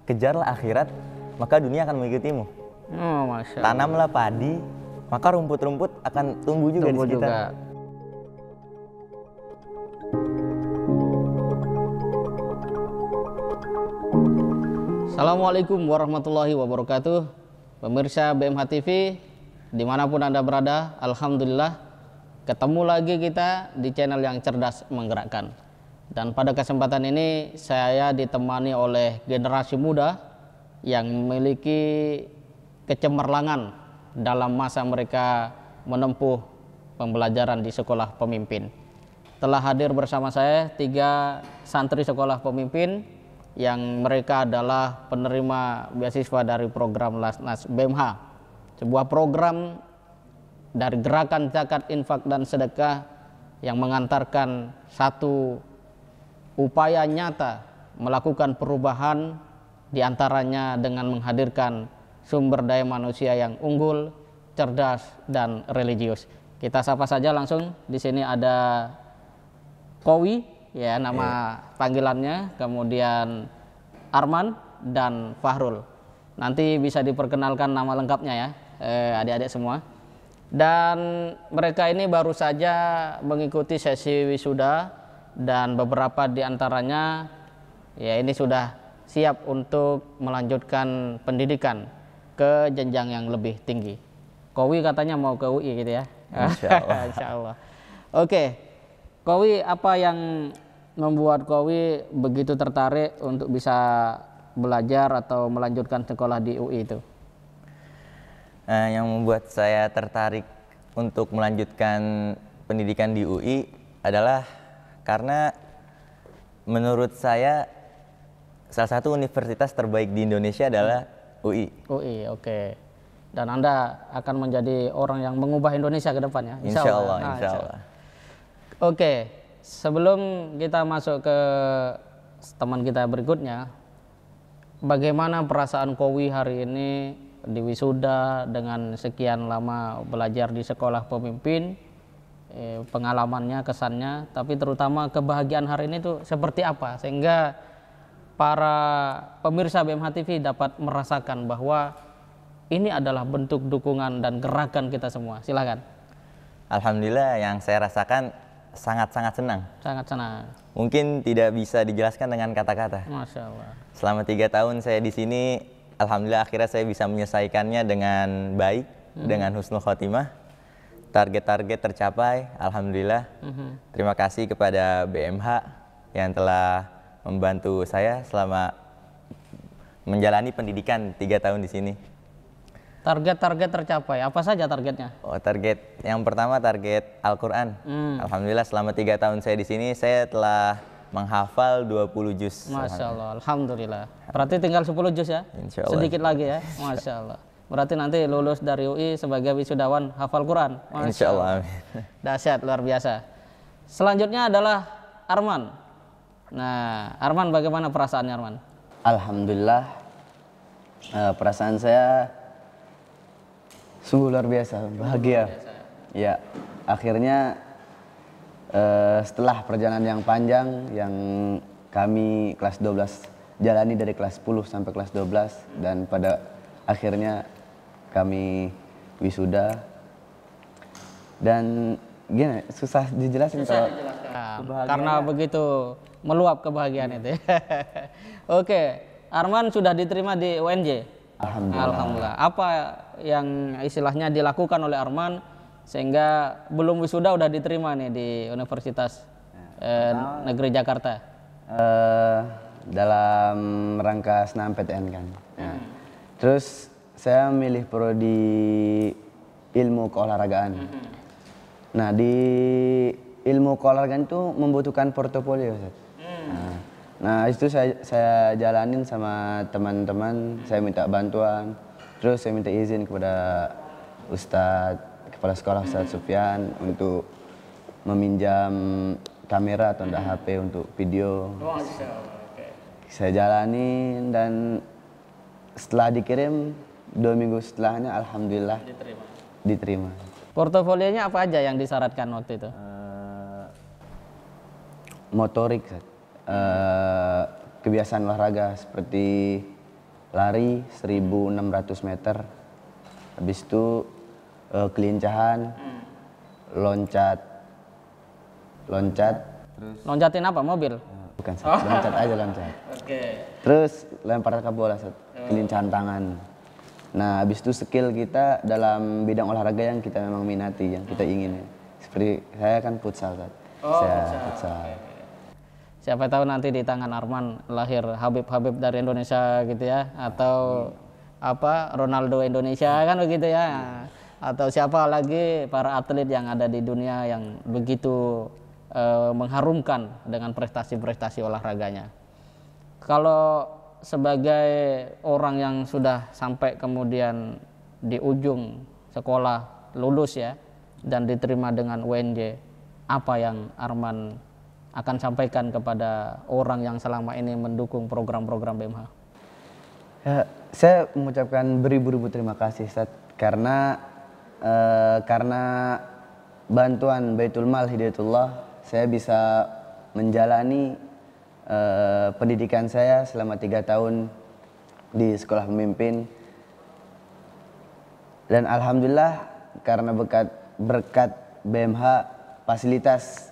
kejarlah akhirat, maka dunia akan mengikutimu. Oh, Masya Allah. Tanamlah padi, maka rumput-rumput akan tumbuh juga di sekitar. Assalamualaikum warahmatullahi wabarakatuh. Pemirsa BMH TV dimanapun Anda berada, alhamdulillah ketemu lagi kita di channel yang cerdas menggerakkan. Dan pada kesempatan ini saya ditemani oleh generasi muda yang memiliki kecemerlangan dalam masa mereka menempuh pembelajaran di sekolah pemimpin. Telah hadir bersama saya 3 santri sekolah pemimpin yang mereka adalah penerima beasiswa dari program Lasnas BMH, sebuah program dari gerakan zakat, infak dan sedekah yang mengantarkan satu upaya nyata melakukan perubahan, diantaranya dengan menghadirkan sumber daya manusia yang unggul, cerdas dan religius. Kita sapa saja langsung. Di sini ada Kowi, ya nama panggilannya, kemudian Arman dan Fahrul. Nanti bisa diperkenalkan nama lengkapnya ya, adik-adik semua. Dan mereka ini baru saja mengikuti sesi wisuda dan beberapa diantaranya ya ini sudah siap untuk melanjutkan pendidikan ke jenjang yang lebih tinggi. Kowi katanya mau ke UI gitu ya. Insyaallah. Insyaallah. Oke, Kowi, apa yang membuat Kowi begitu tertarik untuk bisa belajar atau melanjutkan sekolah di UI itu? Yang membuat saya tertarik untuk melanjutkan pendidikan di UI adalah karena menurut saya salah satu universitas terbaik di Indonesia adalah UI. UI, oke. Dan Anda akan menjadi orang yang mengubah Indonesia ke depannya. Insya Allah. Insya Allah. Oke, sebelum kita masuk ke teman kita berikutnya, bagaimana perasaan Kowi hari ini di wisuda dengan sekian lama belajar di sekolah pemimpin? Pengalamannya, kesannya, tapi terutama kebahagiaan hari ini tuh seperti apa sehingga para pemirsa BMH TV dapat merasakan bahwa ini adalah bentuk dukungan dan gerakan kita semua. Silakan. Alhamdulillah, yang saya rasakan sangat-sangat senang. Sangat senang. Mungkin tidak bisa dijelaskan dengan kata-kata. Masya Allah. Selama 3 tahun saya di sini, alhamdulillah akhirnya saya bisa menyelesaikannya dengan baik, dengan husnul khotimah. Target-target tercapai, alhamdulillah. Terima kasih kepada BMH yang telah membantu saya selama menjalani pendidikan 3 tahun di sini. Target-target tercapai, apa saja targetnya? Target yang pertama target Al-Quran. Alhamdulillah selama 3 tahun saya di sini saya telah menghafal 20 juz. Masya Allah, alhamdulillah. Berarti tinggal 10 juz ya? Insya Allah. Sedikit lagi ya, Masya Allah. Berarti nanti lulus dari UI sebagai wisudawan hafal Quran. Insya Allah. Dahsyat, luar biasa. Selanjutnya adalah Arman. Nah, Arman, bagaimana perasaannya Arman? Alhamdulillah, perasaan saya sungguh luar biasa, bahagia. Ya, akhirnya setelah perjalanan yang panjang yang kami kelas 12 jalani dari kelas 10 sampai kelas 12 dan pada akhirnya kami wisuda dan gini susah dijelasin kalau karena begitu meluap kebahagiaan itu. Oke, Arman sudah diterima di UNJ. Alhamdulillah. Apa yang istilahnya dilakukan oleh Arman sehingga belum wisuda udah diterima nih di Universitas Negeri Jakarta? Dalam rangka SNMPTN kan. Terus saya milih prodi ilmu keolahragaan. Nah, di ilmu keolahragaan itu membutuhkan portofolio, Ustaz. Nah, itu saya jalanin sama teman-teman, saya minta bantuan. Terus saya minta izin kepada kepala sekolah Ustadz Sufyan untuk meminjam kamera atau HP untuk video. Saya jalanin dan setelah dikirim 2 minggu setelahnya alhamdulillah diterima. Portofolionya apa aja yang disyaratkan waktu itu? Motorik, kebiasaan olahraga seperti lari 1.600 meter, habis itu kelincahan, loncat, terus Loncatin apa? Mobil? bukan loncat aja loncat. Terus lempar ke bola, kelincahan tangan. Nah, habis itu skill kita dalam bidang olahraga yang kita memang minati, yang kita ingin. Seperti saya kan futsal, futsal. Siapa tahu nanti di tangan Arman lahir Habib-Habib dari Indonesia gitu ya, atau apa Ronaldo Indonesia kan begitu ya, atau siapa lagi para atlet yang ada di dunia yang begitu mengharumkan dengan prestasi-prestasi olahraganya. Kalau sebagai orang yang sudah sampai kemudian di ujung sekolah lulus ya dan diterima dengan UNJ, apa yang Arman akan sampaikan kepada orang yang selama ini mendukung program-program BMH? Ya, saya mengucapkan beribu-ribu terima kasih, Ustaz, karena bantuan Baitul Mal Hidayatullah saya bisa menjalani pendidikan saya selama 3 tahun di sekolah pemimpin, dan alhamdulillah karena berkat BMH fasilitas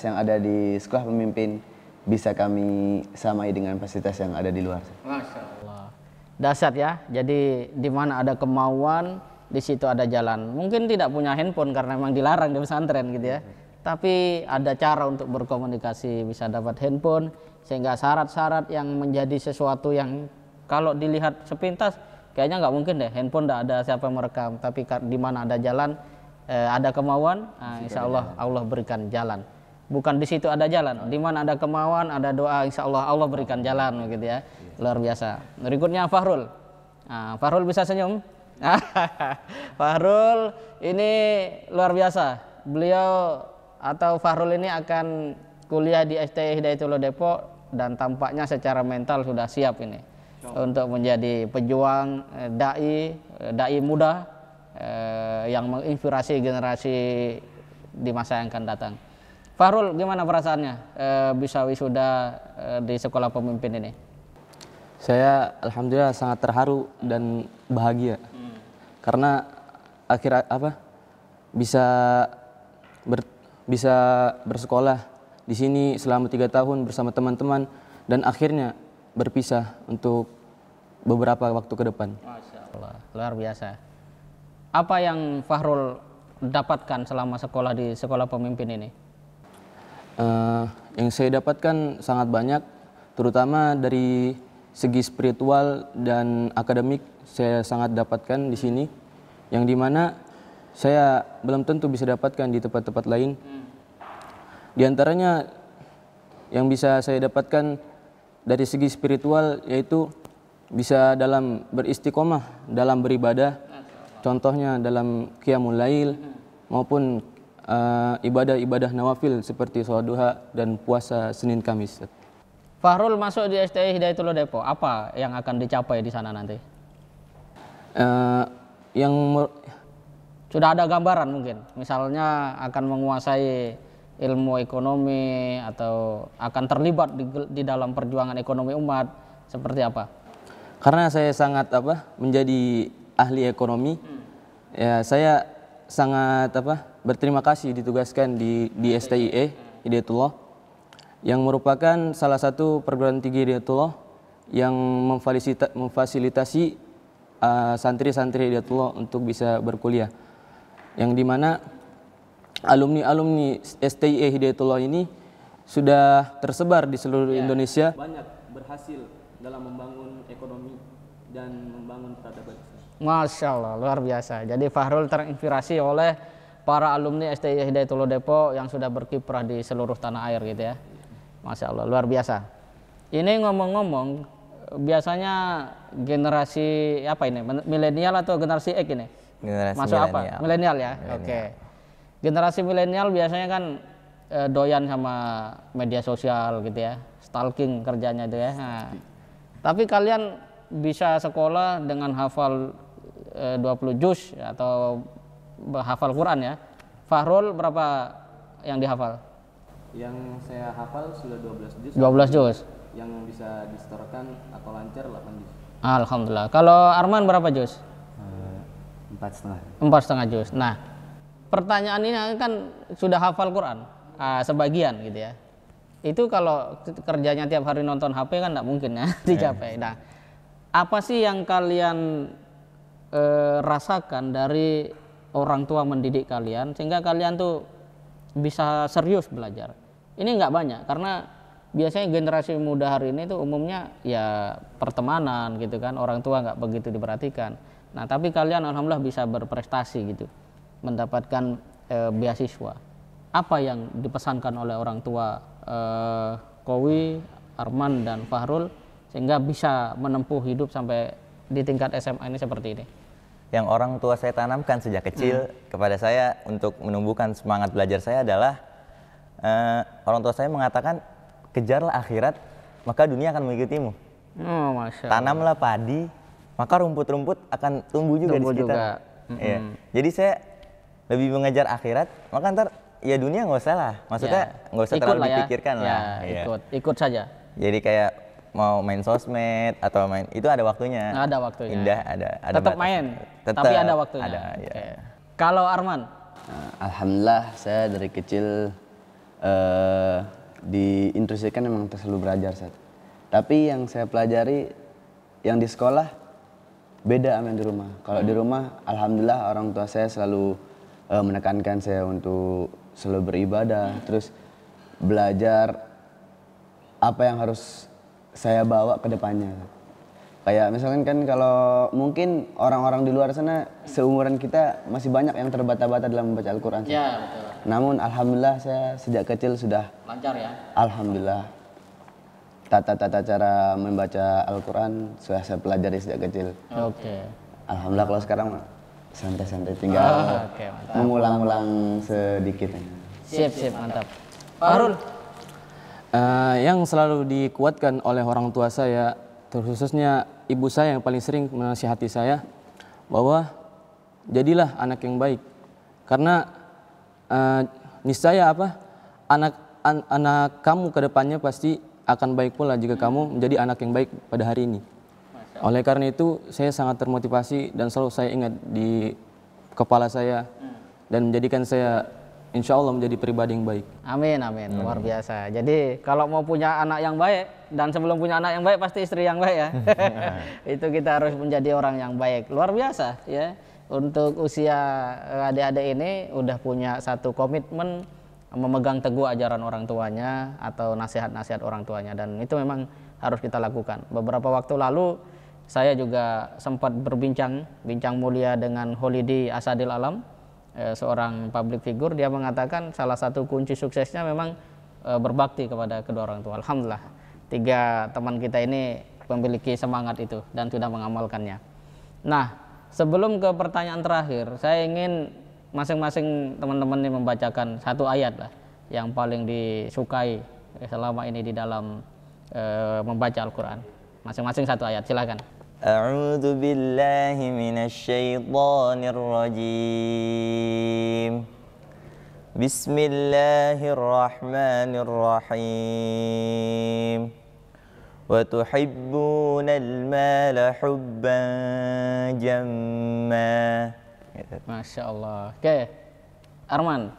yang ada di sekolah pemimpin bisa kami samai dengan fasilitas yang ada di luar. Masya Allah. Dahsyat ya. Jadi di mana ada kemauan, di situ ada jalan. Mungkin tidak punya handphone karena memang dilarang di pesantren gitu ya. Tapi ada cara untuk berkomunikasi, bisa dapat handphone, sehingga syarat-syarat yang menjadi sesuatu yang kalau dilihat sepintas kayaknya nggak mungkin deh, handphone nggak ada siapa yang merekam. Tapi di mana ada jalan, ada kemauan, insya Allah Allah berikan jalan. Bukan di situ ada jalan, di mana ada kemauan, ada doa, insya Allah Allah berikan jalan, gitu ya. Luar biasa. Berikutnya Fahrul. Fahrul bisa senyum. Fahrul ini luar biasa. Beliau atau Fahrul ini akan kuliah di STI Hidayatullah Depok dan tampaknya secara mental sudah siap ini untuk menjadi pejuang dai muda yang menginspirasi generasi di masa yang akan datang. Fahrul, gimana perasaannya bisa wisuda di sekolah pemimpin ini? Saya alhamdulillah sangat terharu dan bahagia karena bisa bersekolah di sini selama 3 tahun bersama teman-teman dan akhirnya berpisah untuk beberapa waktu ke depan. Masya Allah, luar biasa. Apa yang Fahrul dapatkan selama sekolah di sekolah pemimpin ini? Yang saya dapatkan sangat banyak, terutama dari segi spiritual dan akademik saya sangat dapatkan di sini, yang dimana saya belum tentu bisa dapatkan di tempat-tempat lain. Di antaranya yang bisa saya dapatkan dari segi spiritual yaitu bisa dalam beristiqomah dalam beribadah. Contohnya dalam qiyamul lail maupun ibadah-ibadah nawafil seperti sholat duha dan puasa Senin Kamis. Fahrul masuk di STI Hidayatullah Depok, apa yang akan dicapai di sana nanti? Sudah ada gambaran mungkin, misalnya akan menguasai ilmu ekonomi atau akan terlibat di dalam perjuangan ekonomi umat, seperti apa? Karena saya sangat menjadi ahli ekonomi, ya saya sangat berterima kasih ditugaskan di STIE Hidayatullah yang merupakan salah satu perguruan tinggi Hidayatullah yang memfasilitasi santri-santri Hidayatullah untuk bisa berkuliah, yang dimana alumni STIE Hidayatullah ini sudah tersebar di seluruh Indonesia, banyak berhasil dalam membangun ekonomi dan membangun peradaban. Masya Allah, luar biasa. Jadi Fahrul terinspirasi oleh para alumni STI Hidayatullah Depok yang sudah berkiprah di seluruh tanah air gitu ya. Masya Allah, luar biasa. Ini ngomong-ngomong, biasanya generasi apa ini? Milenial atau generasi X ini? Generasi masuk milenial. apa? Milenial ya. Oke. Generasi milenial biasanya kan doyan sama media sosial gitu ya, stalking kerjanya itu ya. Nah, tapi kalian bisa sekolah dengan hafal 20 juz atau hafal Quran ya. Fahrul berapa yang dihafal? Yang saya hafal sudah 12 juz. 12 juz. Yang bisa disetorkan atau lancar 8 juz. Alhamdulillah. Kalau Arman berapa juz? 4,5. 4,5 juz. Nah, pertanyaan ini kan sudah hafal Quran sebagian gitu ya. Itu kalau kerjanya tiap hari nonton HP kan nggak mungkin ya dicapai. Nah, apa sih yang kalian rasakan dari orang tua mendidik kalian sehingga kalian tuh bisa serius belajar? Ini nggak banyak karena biasanya generasi muda hari ini tuh umumnya ya pertemanan gitu kan, orang tua nggak begitu diperhatikan. Nah, tapi kalian alhamdulillah bisa berprestasi gitu, mendapatkan beasiswa. Apa yang dipesankan oleh orang tua Kowi, Arman dan Fahrul sehingga bisa menempuh hidup sampai di tingkat SMA ini seperti ini? Yang orang tua saya tanamkan sejak kecil kepada saya untuk menumbuhkan semangat belajar saya adalah orang tua saya mengatakan, kejarlah akhirat, maka dunia akan mengikutimu. Oh, Masya Allah. Tanamlah padi, maka rumput-rumput akan tumbuh juga di sekitar. Ya. Jadi saya lebih mengejar akhirat, maka ntar ya dunia nggak usah lah. Maksudnya nggak usah terlalu dipikirkan lah. Ya, ikut saja. Jadi kayak mau main sosmed atau main, itu ada waktunya. Ada waktunya. Indah, ada Tetap main, tapi ada waktunya. Ada, ya. Okay. Kalau Arman? Alhamdulillah saya dari kecil diinstruksikan memang selalu belajar, Ustaz. Tapi yang saya pelajari yang di sekolah beda sama yang di rumah. Kalau di rumah alhamdulillah orang tua saya selalu menekankan saya untuk selalu beribadah, terus belajar apa yang harus saya bawa ke depannya. Kayak misalkan kan kalau mungkin orang-orang di luar sana seumuran kita masih banyak yang terbata-bata dalam membaca Al-Quran. Ya, betul. Namun alhamdulillah saya sejak kecil sudah Lancar ya? alhamdulillah tata-tata cara membaca Al-Quran sudah saya pelajari sejak kecil. Oke. Alhamdulillah kalau sekarang santai-santai tinggal mantap. mengulang-ulang sedikit. Sip, mantap. Fahrul? Yang selalu dikuatkan oleh orang tua saya, terkhususnya ibu saya yang paling sering menasihati saya, bahwa jadilah anak yang baik. Karena niscaya anak kamu ke depannya pasti akan baik pula jika kamu menjadi anak yang baik pada hari ini. Oleh karena itu saya sangat termotivasi dan selalu saya ingat di kepala saya dan menjadikan saya insya Allah menjadi pribadi yang baik. Amin, luar biasa. Jadi kalau mau punya anak yang baik dan sebelum punya anak yang baik pasti istri yang baik ya. Itu kita harus menjadi orang yang baik. Luar biasa ya. Untuk usia adik-adik ini udah punya satu komitmen memegang teguh ajaran orang tuanya atau nasihat-nasihat orang tuanya, dan itu memang harus kita lakukan. Beberapa waktu lalu saya juga sempat bincang mulia dengan Holidi Asadil Alam, seorang public figure. Dia mengatakan salah satu kunci suksesnya memang berbakti kepada kedua orang tua. Alhamdulillah 3 teman kita ini memiliki semangat itu dan sudah mengamalkannya. Nah, sebelum ke pertanyaan terakhir, saya ingin masing-masing teman-teman ini membacakan satu ayat lah yang paling disukai selama ini di dalam membaca Al-Quran. Masing-masing satu ayat, silakan. A'udzu billahi minasyaitonir rajim. Bismillahirrahmanirrahim. Wa tuhibbunal mala hubban jamma. Masya Allah. Oke, Arman.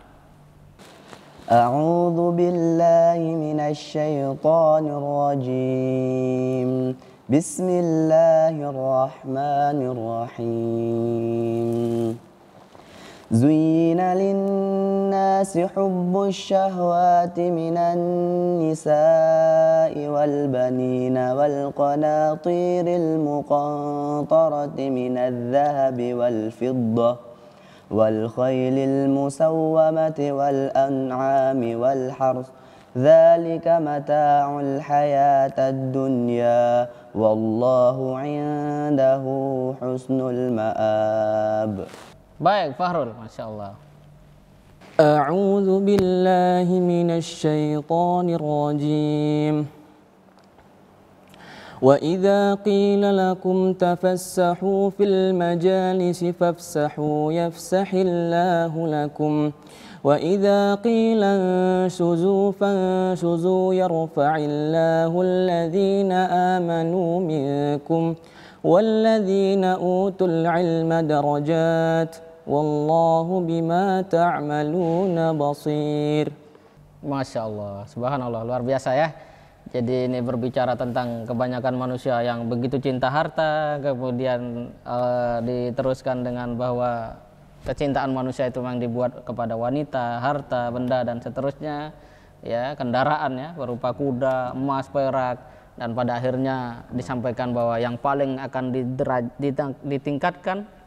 A'udzu billahi minasyaitonir rajim. Bismillahirrahmanirrahim. زين للناس حب الشهوات من النساء والبنين والقناطير المقنطرة من الذهب والفضة والخيل المسومة والأنعام والحرث ذلك متاع الحياة الدنيا والله عنده حسن المآب. Baik, Fahrul, Masya Allah. A'udzu billahi minasyaitonir rajim. Wa idza qila lakum tafassahu fil majalisi fafsahu yafsahillahu lakum وإذا قيل انشزوا فانشزوا يرفع الله الذين آمنوا منكم والذين أوتوا العلم درجات والله بما تعملون بصير. Masya Allah, subhanallah, luar biasa ya. Jadi ini berbicara tentang kebanyakan manusia yang begitu cinta harta, kemudian diteruskan dengan bahwa kecintaan manusia itu memang dibuat kepada wanita, harta, benda dan seterusnya, ya, kendaraan ya, berupa kuda, emas, perak, dan pada akhirnya disampaikan bahwa yang paling akan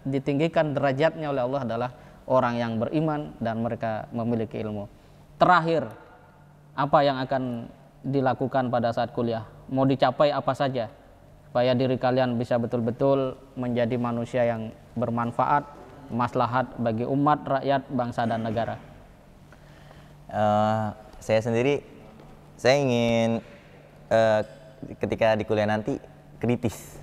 ditinggikan derajatnya oleh Allah adalah orang yang beriman dan mereka memiliki ilmu. Terakhir, apa yang akan dilakukan pada saat kuliah? Mau dicapai apa saja supaya diri kalian bisa betul-betul menjadi manusia yang bermanfaat, maslahat bagi umat, rakyat, bangsa dan negara? Saya sendiri, saya ingin ketika di kuliah nanti kritis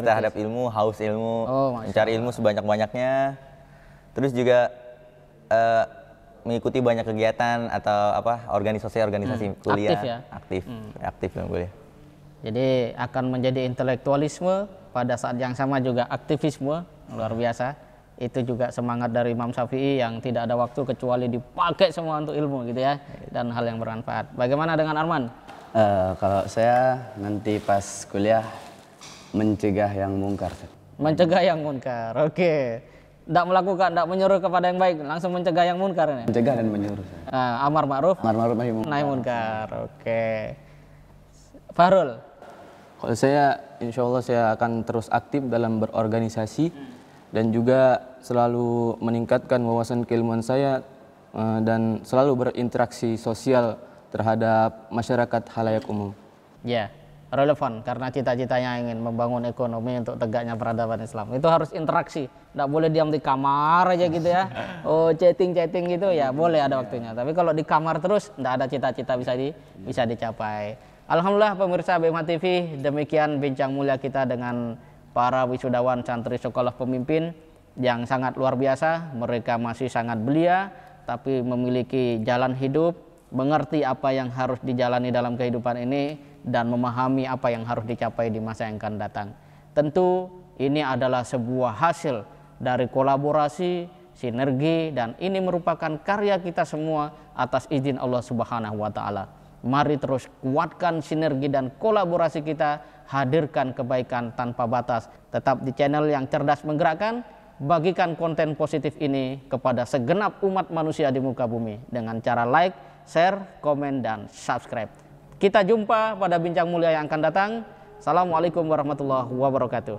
terhadap ilmu, haus ilmu, mencari ilmu sebanyak-banyaknya, terus juga mengikuti banyak kegiatan atau organisasi kuliah, aktif dalam kuliah. Jadi akan menjadi intelektualisme, pada saat yang sama juga aktivisme, luar biasa. Itu juga semangat dari Imam Syafi'i yang tidak ada waktu kecuali dipakai semua untuk ilmu gitu ya, dan hal yang bermanfaat. Bagaimana dengan Arman? Kalau saya nanti pas kuliah mencegah yang mungkar. Mencegah yang munkar, oke. Tidak melakukan, tidak menyuruh kepada yang baik, langsung mencegah yang munkar ini. Mencegah dan menyuruh. Amar ma'ruf, nahi munkar. Oke. Fahrul. Kalau saya, insya Allah saya akan terus aktif dalam berorganisasi dan juga selalu meningkatkan wawasan keilmuan saya dan selalu berinteraksi sosial terhadap masyarakat halayak umum. Ya, relevan karena cita-citanya ingin membangun ekonomi untuk tegaknya peradaban Islam. Itu harus interaksi, tidak boleh diam di kamar aja gitu ya. Oh, chatting gitu ya, boleh ada waktunya. Tapi kalau di kamar terus, tidak ada cita-cita bisa dicapai. Alhamdulillah pemirsa BMH TV, demikian bincang mulia kita dengan para wisudawan santri sekolah pemimpin yang sangat luar biasa. Mereka masih sangat belia, tapi memiliki jalan hidup, mengerti apa yang harus dijalani dalam kehidupan ini, dan memahami apa yang harus dicapai di masa yang akan datang. Tentu ini adalah sebuah hasil dari kolaborasi, sinergi, dan ini merupakan karya kita semua atas izin Allah Subhanahu wa Ta'ala. Mari terus kuatkan sinergi dan kolaborasi kita, hadirkan kebaikan tanpa batas. Tetap di channel yang cerdas menggerakkan, bagikan konten positif ini kepada segenap umat manusia di muka bumi dengan cara like, share, komen, dan subscribe. Kita jumpa pada bincang mulia yang akan datang. Assalamualaikum warahmatullahi wabarakatuh.